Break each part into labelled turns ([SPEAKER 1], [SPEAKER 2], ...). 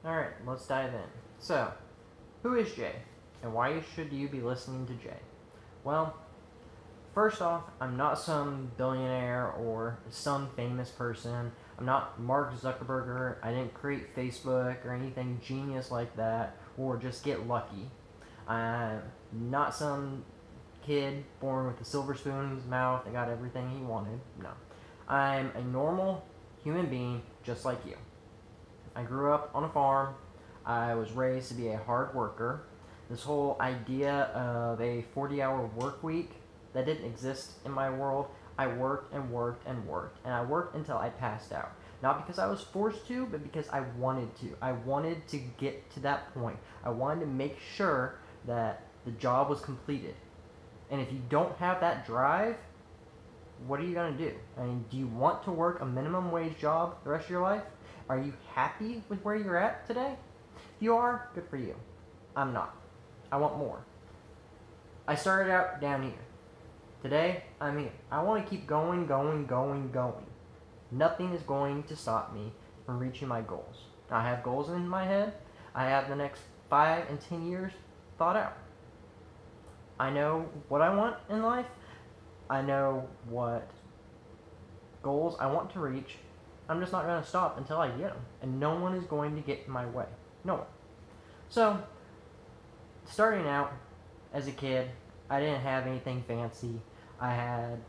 [SPEAKER 1] Alright, let's dive in. So, who is Jay? And why should you be listening to Jay? Well, first off, I'm not some billionaire or some famous person. I'm not Mark Zuckerberg. I didn't create Facebook or anything genius like that or just get lucky. I'm not some kid born with a silver spoon in his mouth and got everything he wanted. No. I'm a normal human being just like you. I grew up on a farm. I was raised to be a hard worker. This whole idea of a 40-hour work week, that didn't exist in my world. I worked and worked and worked, and I worked until I passed out. Not because I was forced to, but because I wanted to. I wanted to get to that point. I wanted to make sure that the job was completed. And if you don't have that drive, what are you going to do? I mean, do you want to work a minimum wage job the rest of your life? Are you happy with where you're at today? If you are, good for you. I'm not. I want more. I started out down here. Today, I'm here. I want to keep going, going, going, going. Nothing is going to stop me from reaching my goals. I have goals in my head. I have the next 5 and 10 years thought out. I know what I want in life. I know what goals I want to reach. I'm just not going to stop until I get them. And no one is going to get in my way. No one. So, starting out as a kid, I didn't have anything fancy. I had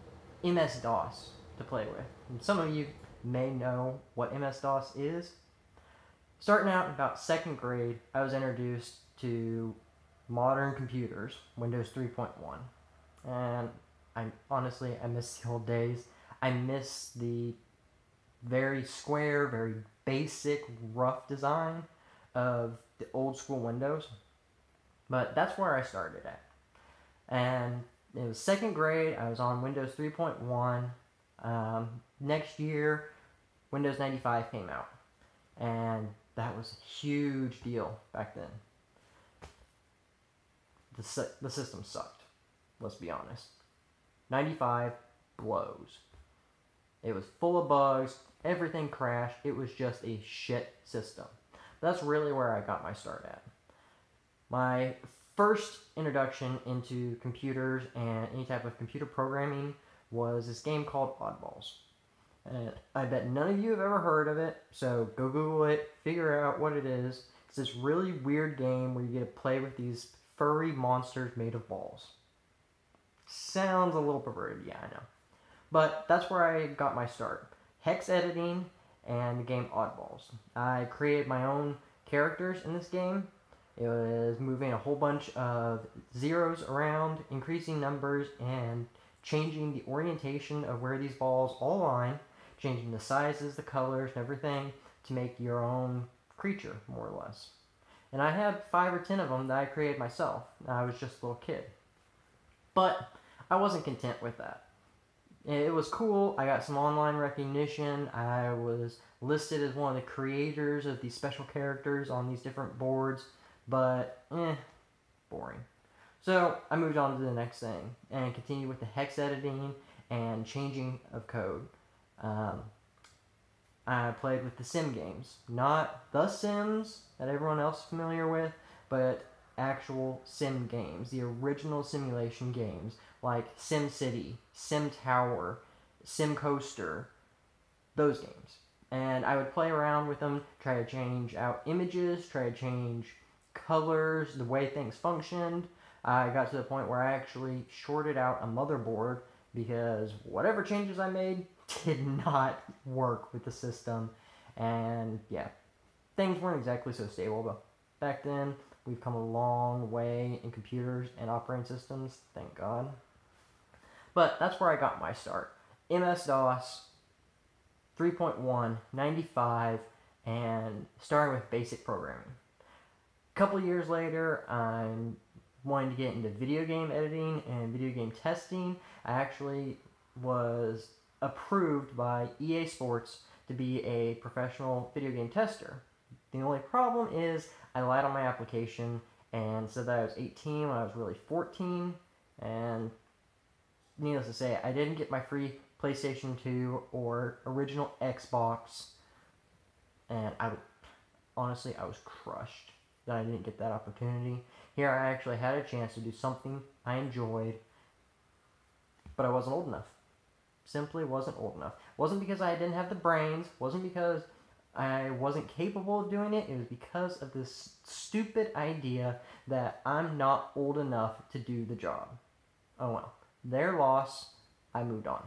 [SPEAKER 1] MS-DOS to play with. And some of you may know what MS-DOS is. Starting out in about 2nd grade, I was introduced to modern computers, Windows 3.1. And I miss the old days. I miss the very square, very basic, rough design of the old school Windows. But that's where I started at. And it was 2nd grade. I was on Windows 3.1. Next year, Windows 95 came out. And that was a huge deal back then. The system sucked. Let's be honest. 95 blows. It was full of bugs. Everything crashed. It was just a shit system. That's really where I got my start at. My first introduction into computers and any type of computer programming was this game called Oddballz. And I bet none of you have ever heard of it, so go Google it, figure out what it is. It's this really weird game where you get to play with these furry monsters made of balls. Sounds a little perverted, yeah, I know. But that's where I got my start. Hex editing and the game Oddballz. I created my own characters in this game. It was moving a whole bunch of zeros around, increasing numbers, and changing the orientation of where these balls all line, changing the sizes, the colors, and everything to make your own creature, more or less. And I had 5 or 10 of them that I created myself. I was just a little kid. But I wasn't content with that. It was cool. I got some online recognition. I was listed as one of the creators of these special characters on these different boards. But, boring. So, I moved on to the next thing and continued with the hex editing and changing of code. I played with the sim games. Not the Sims that everyone else is familiar with, but actual sim games. The original simulation games like Sim City, Sim Tower, Sim Coaster, those games. And I would play around with them, try to change out images, try to change colors, the way things functioned. I got to the point where I actually shorted out a motherboard because whatever changes I made did not work with the system. And yeah, things weren't exactly so stable, but back then we've come a long way in computers and operating systems, thank God. But that's where I got my start. MS-DOS, 3.1, 95, and starting with basic programming. A couple years later, I'm wanting to get into video game editing and video game testing. I actually was approved by EA Sports to be a professional video game tester. The only problem is I lied on my application and said that I was 18 when I was really 14, and needless to say, I didn't get my free PlayStation 2 or original Xbox, and honestly, I was crushed that I didn't get that opportunity. Here I actually had a chance to do something I enjoyed, but I wasn't old enough. Simply wasn't old enough. Wasn't because I didn't have the brains, wasn't because I wasn't capable of doing it. It was because of this stupid idea that I'm not old enough to do the job. Oh well. Their loss, I moved on.